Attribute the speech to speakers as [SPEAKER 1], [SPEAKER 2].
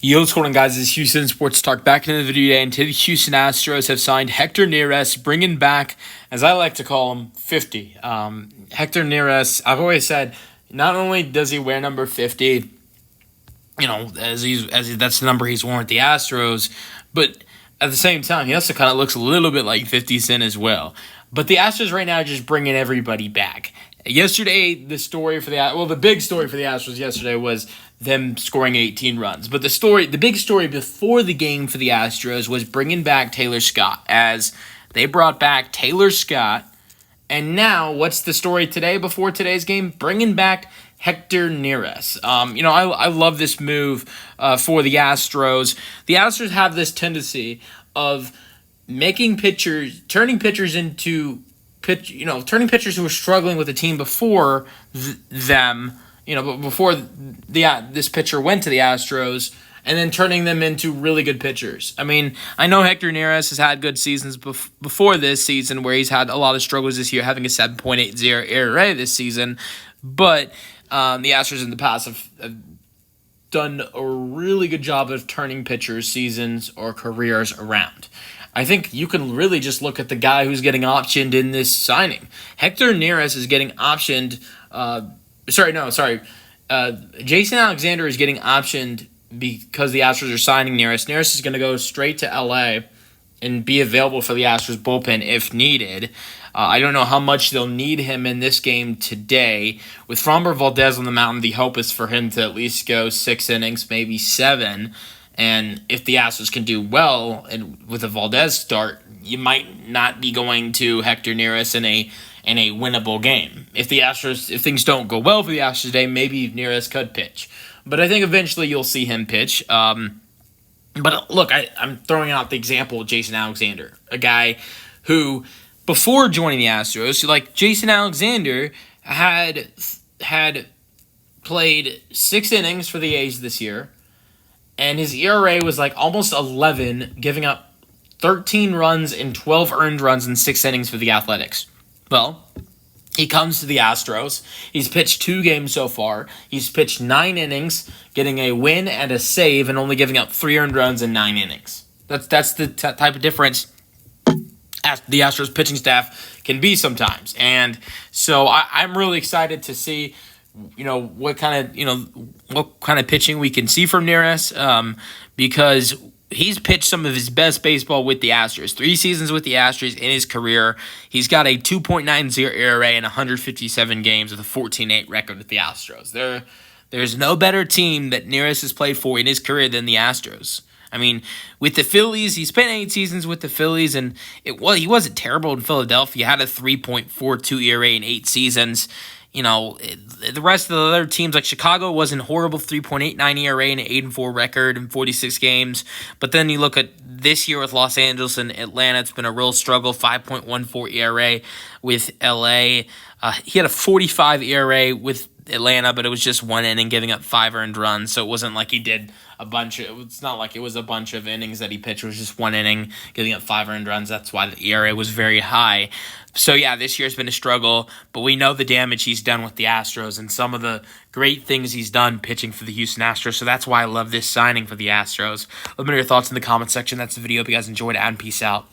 [SPEAKER 1] Yo, what's going on, guys? This is Houston Sports Talk back into the video today, and today the Houston Astros have signed Hector Nerris, bringing back, as I like to call him, 50. Hector Nerris, I've always said, not only does he wear number 50, that's the number he's worn with the Astros, but at the same time, he also kind of looks a little bit like 50 Cent as well. But the Astros right now are just bringing everybody back. Yesterday, the big story for the Astros yesterday was them scoring 18 runs. But the big story before the game for the Astros was bringing back Taylor Scott, as they brought back Taylor Scott. And now, what's the story today before today's game? Bringing back Hector Nerris. I love this move for the Astros. The Astros have this tendency of turning pitchers who were struggling with the team before before this pitcher went to the Astros, and then turning them into really good pitchers. I mean, I know Hector Nerris has had good seasons before this season, where he's had a lot of struggles this year, having a 7.80 ERA this season, but the Astros in the past have done a really good job of turning pitchers' seasons or careers around. I think you can really just look at the guy who's getting optioned in this signing. Hector Nerris is getting optioned. Jason Alexander is getting optioned because the Astros are signing Nerris. Nerris is going to go straight to LA and be available for the Astros bullpen if needed. I don't know how much they'll need him in this game today. With Framber Valdez on the mound, the hope is for him to at least go 6 innings, maybe 7. And if the Astros can do well and with a Valdez start, you might not be going to Hector Nerris in a winnable game. If things don't go well for the Astros today, maybe Nerris could pitch. But I think eventually you'll see him pitch. But look, I'm throwing out the example of Jason Alexander, a guy who, before joining the Astros, like Jason Alexander had played 6 innings for the A's this year, and his ERA was like almost 11, giving up 13 runs and 12 earned runs in 6 innings for the Athletics. Well, he comes to the Astros. He's pitched 2 games so far. He's pitched 9 innings, getting a win and a save, and only giving up 3 earned runs in 9 innings. That's the type of difference the Astros pitching staff can be sometimes. And so I'm really excited to see what kind of pitching we can see from Nerris, because he's pitched some of his best baseball with the Astros. 3 seasons with the Astros in his career. He's got a 2.90 ERA in 157 games with a 14-8 record with the Astros. There's no better team that Nerris has played for in his career than the Astros. I mean, with the Phillies, he spent 8 seasons with the Phillies, and he wasn't terrible in Philadelphia. He had a 3.42 ERA in 8 seasons. The rest of the other teams, like Chicago, wasn't horrible, 3.89 ERA and an 8-4 record in 46 games. But then you look at this year with Los Angeles and Atlanta, it's been a real struggle, 5.14 ERA with LA. He had a 45 ERA with Atlanta, but it was just 1 inning, giving up 5 earned runs. So it wasn't like he did it's not like it was a bunch of innings that he pitched. It was just 1 inning, giving up 5 earned runs. That's why the ERA was very high. So yeah, this year's been a struggle, but we know the damage he's done with the Astros and some of the great things he's done pitching for the Houston Astros. So that's why I love this signing for the Astros. Let me know your thoughts in the comment section. That's the video. Hope you guys enjoyed it, and peace out.